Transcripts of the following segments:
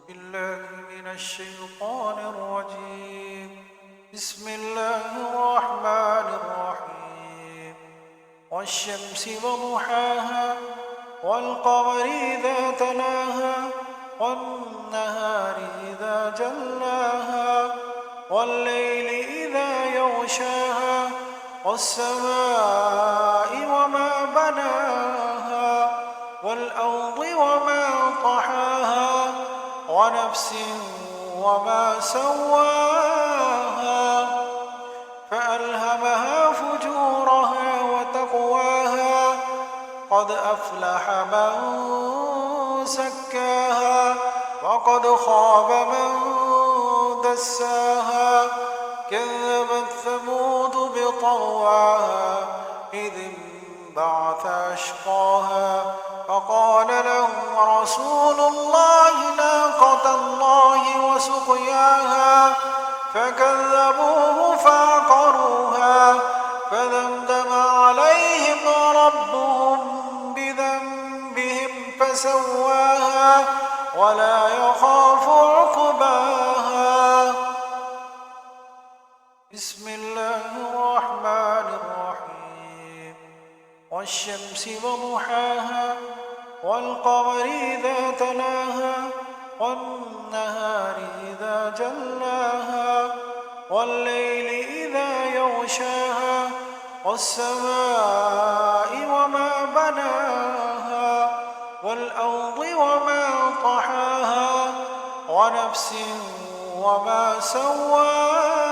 بالله من الشيطان الرجيم. بسم الله الرحمن الرحيم. والشمس وضحاها والقمر إذا تلاها والنهار إذا جلاها والليل إذا يغشاها والسماء وما بناها والأرض وما طحاها ونفس وما سواها فألهمها فجورها وتقواها قد أفلح من زكاها وقد خاب من دساها كذبت ثمود بطغواها إذ انبعث أشقاها فقال لهم رسول الله ناقة الله وسقياها فكذبوه فعقروها فدمدم عليهم ربهم بذنبهم فسواها ولا يخاف عقباها. بسم الله الرحمن الرحيم. والشمس وضحاها والقمر إذا تلاها والنهار إذا جلاها والليل إذا يغشاها والسماء وما بناها والأرض وما طحاها ونفس وما سواها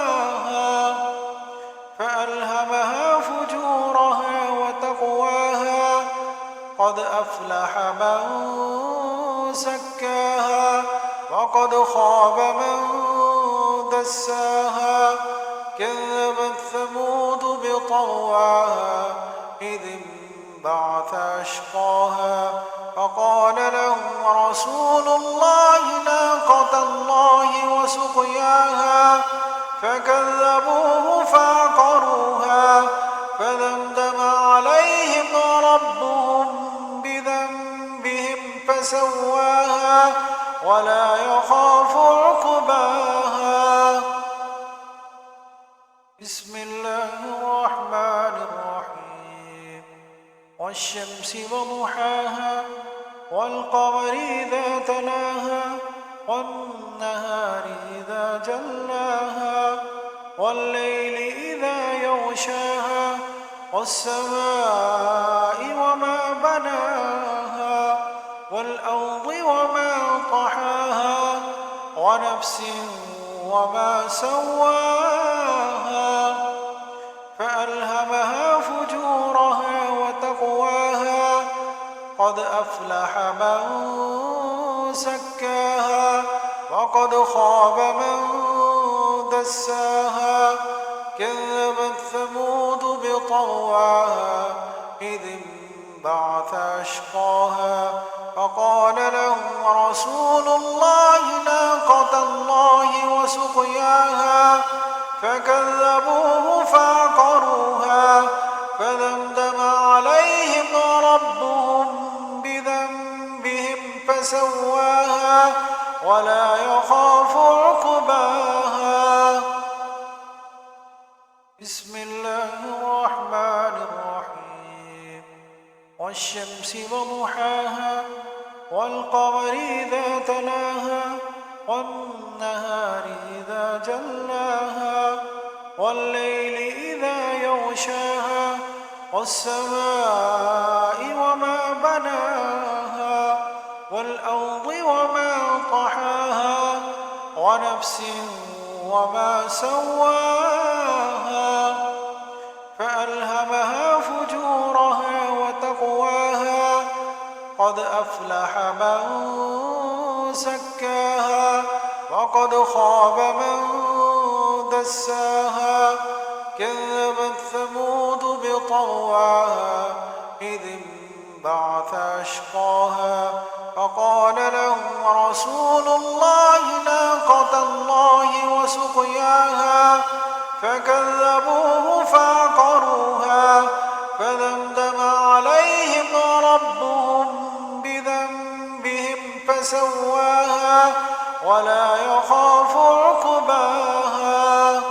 فألهمها فجورها وتقواها قد أفلح من زكاها وقد خاب من دساها كذبت ثمود بطغواها إذ انبعث أشقاها فقال لهم رسول الله ناقة الله وسقياها فكذبوه فعقروها فدمدم عليهم ربهم بذنبهم فسواها ولا يخاف عقباها. بسم الله الرحمن الرحيم. والشمس وضحاها والقمر إذا تلاها والنهار إذا جلاها والليل إذا يغشاها والسماء وما بناها والأرض وما طحاها ونفس وما سواها فألهمها فجورها وتقواها قد أفلح من زكاها وقد خاب من دساها كذبت ثمود بطغواها إذ انبعث أشقاها فقال لهم رسول الله ناقة الله وسقياها فكذبوه فعقروها فدمدم عليهم ربهم بذنبهم فسواها ولا يخاف عقباها. بسم الله الرحمن الرحيم. والشمس وضحاها والقمر إذا تلاها والنهار إذا جلاها والليل إذا يغشاها والسماء وما بناها والأرض وما طحاها ونفس وما سواها فألهمها فجورها وتقواها قد أفلح من زكاها وقد خاب من دساها كذبت ثمود بطغواها إذ انبعث أشقاها فقال لهم رسول الله ناقة الله وسقياها فكذبوه فعقروها فدمدم عليهم ربهم بذنبهم فسواها يصلاها ولا يخاف عقباها.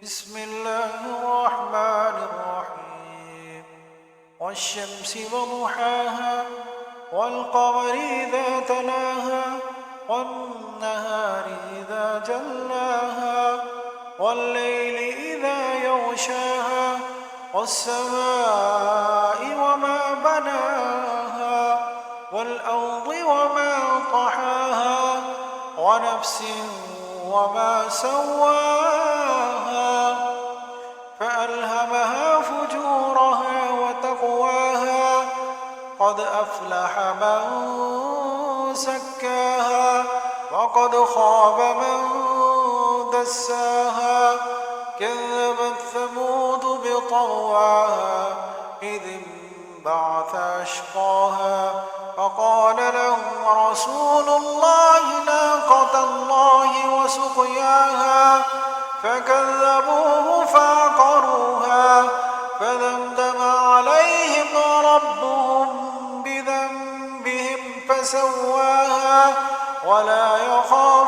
بسم الله الرحمن الرحيم. والشمس وضحاها والقمر إذا تلاها والنهار إذا جلاها والليل إذا يغشاها والسماء وما بناها والأرض وما طحاها ونفس وما سواها فألهمها فجورها وتقواها قد أفلح من زكاها وقد خاب من دساها. كذبت ثمود بطغواها إذ انبعث أشقاها فقال لهم رسول الله ناقة الله وسقياها فكذبوه فعقروها فدمدم عليهم ربهم بذنبهم فسواها ولا يخاف